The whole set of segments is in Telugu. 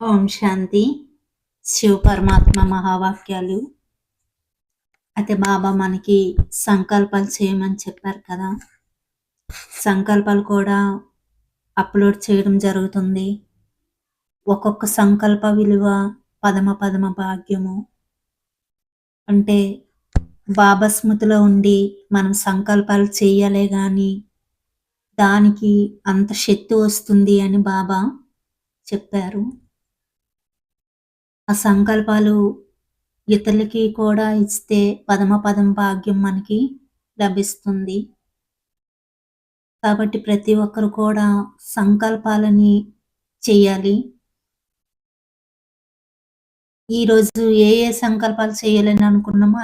ఓం శాంతి. శివ పరమాత్మ మహావాక్యాలు. అయితే బాబా మనకి సంకల్పాలు చేయమని చెప్పారు కదా! సంకల్పాలు కూడా అప్‌లోడ్ చేయడం జరుగుతుంది. ఒక్కొక్క సంకల్ప విలువ పదమ పదమ భాగ్యము. అంటే బాబా స్మృతిలో ఉండి మనం సంకల్పాలు చేయాలే గాని, దానికి అంత శక్తి వస్తుంది అని బాబా చెప్పారు. ఆ సంకల్పాలు ఇతరులకి కూడా ఇస్తే పదమ పదం భాగ్యం మనకి లభిస్తుంది. కాబట్టి ప్రతి ఒక్కరు కూడా సంకల్పాలని చేయాలి. ఈరోజు ఏ ఏ సంకల్పాలు చేయాలని అనుకున్నామో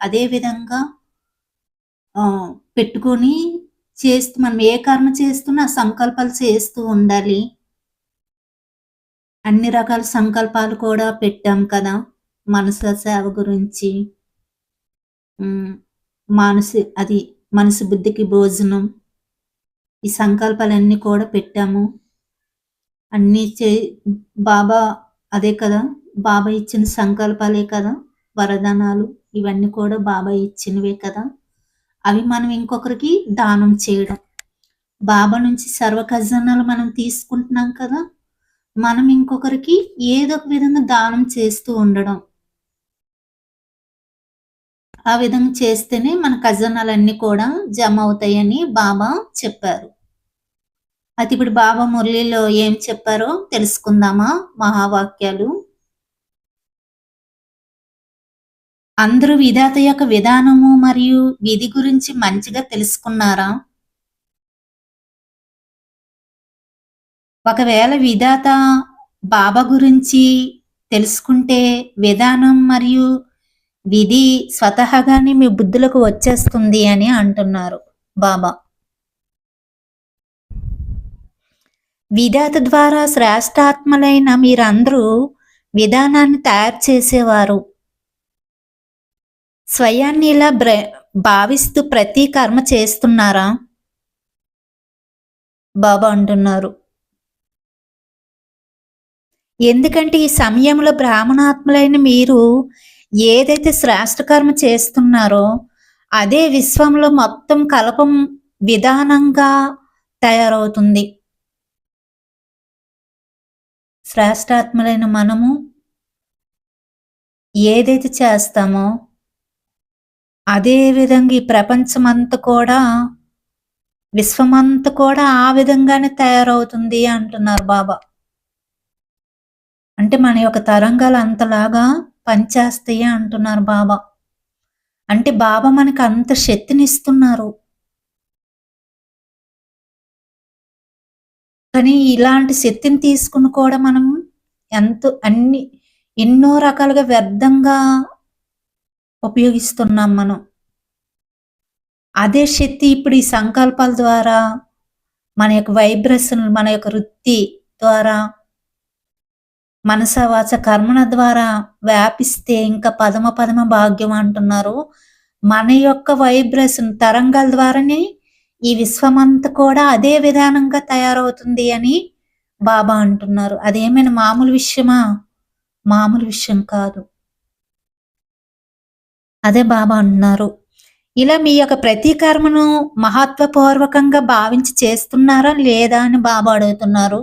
అదే విధంగా పెట్టుకొని చేస్తూ మనం ఏ కర్మ చేస్తున్నా ఆ సంకల్పాలు చేస్తూ ఉండాలి. అన్ని రకాల సంకల్పాలు కూడా పెట్టాం కదా! మనస సేవ గురించి. హ్మ్. అది మనసు బుద్ధికి భోజనం. ఈ సంకల్పాలన్నీ కూడా పెట్టాము. అన్నీ చే బాబా అదే కదా! బాబా ఇచ్చిన సంకల్పాలే కదా! వరదానాలు ఇవన్నీ కూడా బాబా ఇచ్చినవే కదా! అవి మనం ఇంకొకరికి దానం చేయడం. బాబా నుంచి సర్వ ఖజానాలు మనం తీసుకుంటున్నాం కదా! మనం ఇంకొకరికి ఏదో ఒక విధంగా దానం చేస్తూ ఉండడం. ఆ విధంగా చేస్తేనే మన ఖజానాలన్నీ కూడా జమ అవుతాయని బాబా చెప్పారు. అయితే ఇప్పుడు బాబా మురళిలో ఏం చెప్పారో తెలుసుకుందామా? మహావాక్యాలు. అందరూ విధాత యొక్క విధానము మరియు విధి గురించి మంచిగా తెలుసుకున్నారా? ఒకవేళ విధాత బాబా గురించి తెలుసుకుంటే విధానం మరియు విధి స్వతహాగానే మీ బుద్ధులకు వచ్చేస్తుంది అని అంటున్నారు బాబా. విధాత ద్వారా శ్రేష్టాత్మలైన మీరందరూ విధానాన్ని తయారు చేసేవారు. స్వయాన్ని ఇలా భావిస్తూ ప్రతి కర్మ చేస్తున్నారా? బాబా అంటున్నారు. ఎందుకంటే ఈ సమయంలో బ్రాహ్మణాత్ములైన మీరు ఏదైతే శ్రేష్ఠ కర్మ చేస్తున్నారో అదే విశ్వంలో మొత్తం కల్పం విధానంగా తయారవుతుంది. శ్రేష్ఠాత్ములైన మనము ఏదైతే చేస్తామో అదే విధంగా ఈ ప్రపంచమంతా కూడా విశ్వమంతా కూడా ఆ విధంగానే తయారవుతుంది అంటున్నారు బాబా. అంటే మన యొక్క తరంగాలు అంతలాగా పనిచేస్తాయి అంటున్నారు బాబా. అంటే బాబా మనకు అంత శక్తినిస్తున్నారు. కానీ ఇలాంటి శక్తిని తీసుకుని కూడా మనం ఎన్నో రకాలుగా వ్యర్థంగా ఉపయోగిస్తున్నాం మనం. అదే శక్తి ఇప్పుడు ఈ సంకల్పాల ద్వారా మన యొక్క వైబ్రేషన్, మన యొక్క వృత్తి ద్వారా మనస వాచ కర్మణ ద్వారా వ్యాపిస్తే ఇంకా పదమ పదమ భాగ్యం అంటున్నారు. మన యొక్క వైబ్రేషన్ తరంగాల ద్వారానే ఈ విశ్వమంతా కూడా అదే విధానంగా తయారవుతుంది అని బాబా అంటున్నారు. అదేమైనా మామూలు విషయమా? మామూలు విషయం కాదు. అదే బాబా అంటున్నారు. ఇలా మీ యొక్క ప్రతి కర్మను మహత్వపూర్వకంగా భావించి చేస్తున్నారా లేదా అని బాబా అడుగుతున్నారు.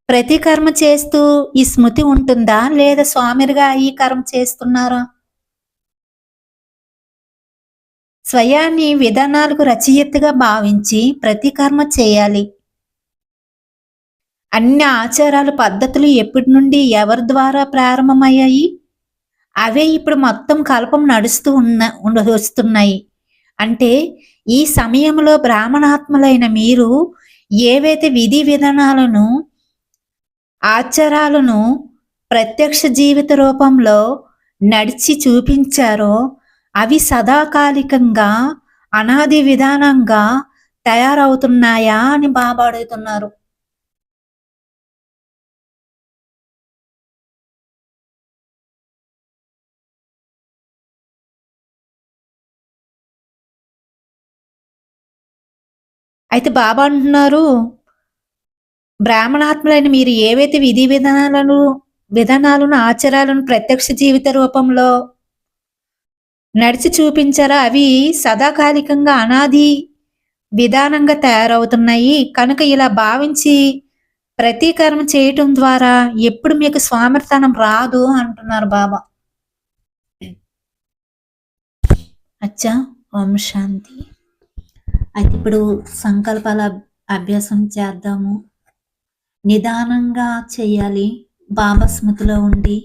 ప్రతి కర్మ చేస్తూ ఈ స్మృతి ఉంటుందా లేదా స్వామిగా ఈ కర్మ చేస్తున్నారా? స్వయాన్ని విధానాలకు రచయితగా భావించి ప్రతి కర్మ చేయాలి. అన్ని ఆచారాలు పద్ధతులు ఎప్పటి నుండి ఎవరి ద్వారా ప్రారంభమయ్యాయి? అవే ఇప్పుడు మొత్తం కల్పం నడుస్తూ వస్తున్నాయి. అంటే ఈ సమయంలో బ్రాహ్మణాత్మలైన మీరు ఏవైతే విధి విధానాలను ఆచారాలను ప్రత్యక్ష జీవిత రూపంలో నడిచి చూపించారో అవి సదాకాలికంగా అనాది విధానంగా తయారవుతున్నాయా అని బాబా అడుగుతున్నారు. అయితే బాబా అంటున్నారు, బ్రాహ్మణాత్ములైన మీరు ఏవైతే విధానాలను, ఆచారాలను ప్రత్యక్ష జీవిత రూపంలో నడిచి చూపించారో అవి సదాకాలికంగా అనాది విధానంగా తయారవుతున్నాయి. కనుక ఇలా భావించి ప్రతీకరణ చేయటం ద్వారా ఎప్పుడు మీకు స్వామితనం రాదు అంటున్నారు బాబా. అచ్చా! ఓం శాంతి. అయితే ఇప్పుడు సంకల్పాల అభ్యాసం చేద్దాము. నిదానంగా చేయాలి. బాబా స్మృతిలో ఉండి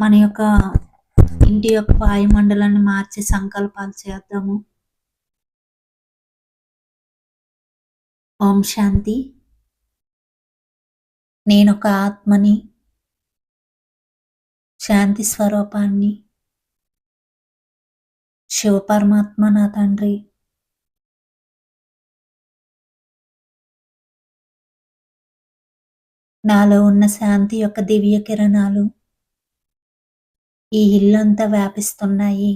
మన యొక్క ఇంటి యొక్క వాయుమండలాన్ని మార్చే సంకల్పాలు చేద్దాము. ఓం శాంతి. నేనొక ఆత్మని, శాంతి స్వరూపాన్ని, శివపరమాత్మ నా తండ్రి. నాలో ఉన్న శాంతి యొక్క దివ్య కిరణాలు ఈ ఇల్లంతా వ్యాపిస్తున్నాయి.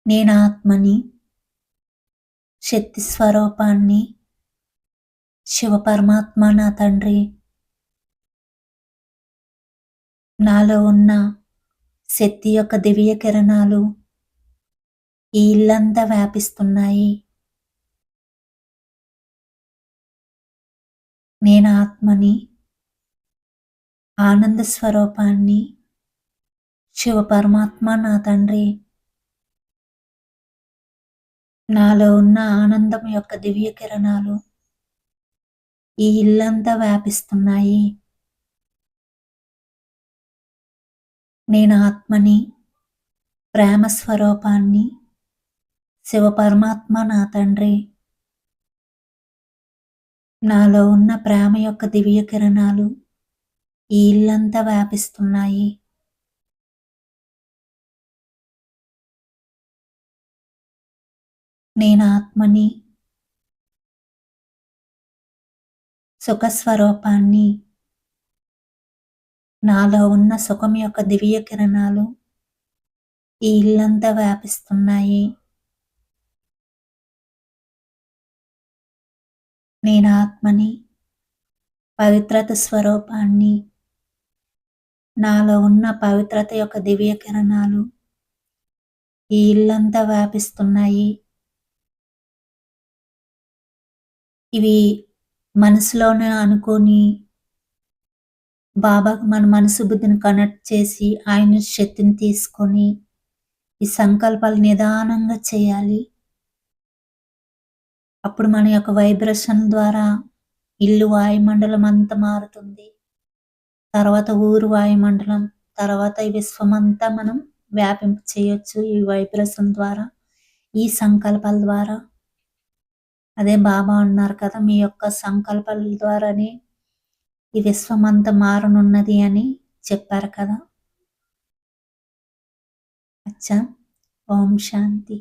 నేను ఆత్మని, శక్తి స్వరూపాన్ని, శివపరమాత్మ నా తండ్రి. నాలో ఉన్న శక్తి యొక్క దివ్య కిరణాలు ఈ ఇల్లంతా వ్యాపిస్తున్నాయి. నేను ఆత్మని, ఆనంద స్వరూపాన్ని, శివపరమాత్మ నా తండ్రి. నాలో ఉన్న ఆనందం యొక్క దివ్య కిరణాలు ఈ ఇల్లంతా వ్యాపిస్తున్నాయి. నేను ఆత్మని, ప్రేమ స్వరూపాన్ని, శివపరమాత్మ నా తండ్రి. నాలో ఉన్న ప్రేమ యొక్క దివ్య కిరణాలు ఈ ఇల్లంతా వ్యాపిస్తున్నాయి. నేను ఆత్మని, సుఖస్వరూపాన్ని, నాలో ఉన్న సుఖం యొక్క దివ్య కిరణాలు ఈ ఇల్లంతా వ్యాపిస్తున్నాయి. నేను ఆత్మని, పవిత్రత స్వరూపాన్ని, నాలో ఉన్న పవిత్రత యొక్క దివ్య కిరణాలు ఈ ఇల్లంతా వ్యాపిస్తున్నాయి. ఇవి మనసులోనే అనుకొని బాబాకు మన మనసు బుద్ధిని కనెక్ట్ చేసి ఆయన శక్తిని తీసుకొని ఈ సంకల్పాలు నిదానంగా చేయాలి. అప్పుడు మన యొక్క వైబ్రేషన్ ద్వారా ఇల్లు వాయుమండలం అంతా మారుతుంది. తర్వాత ఊరు వాయుమండలం, తర్వాత ఈ విశ్వమంతా మనం వ్యాపింప చేయొచ్చు ఈ వైబ్రేషన్ ద్వారా, ఈ సంకల్పాల ద్వారా. అదే బాబా అన్నారు కదా, మీ యొక్క సంకల్పాల ద్వారానే ఈ విశ్వమంతా మారనున్నది అని చెప్పారు కదా. అచ్చా! ఓం శాంతి.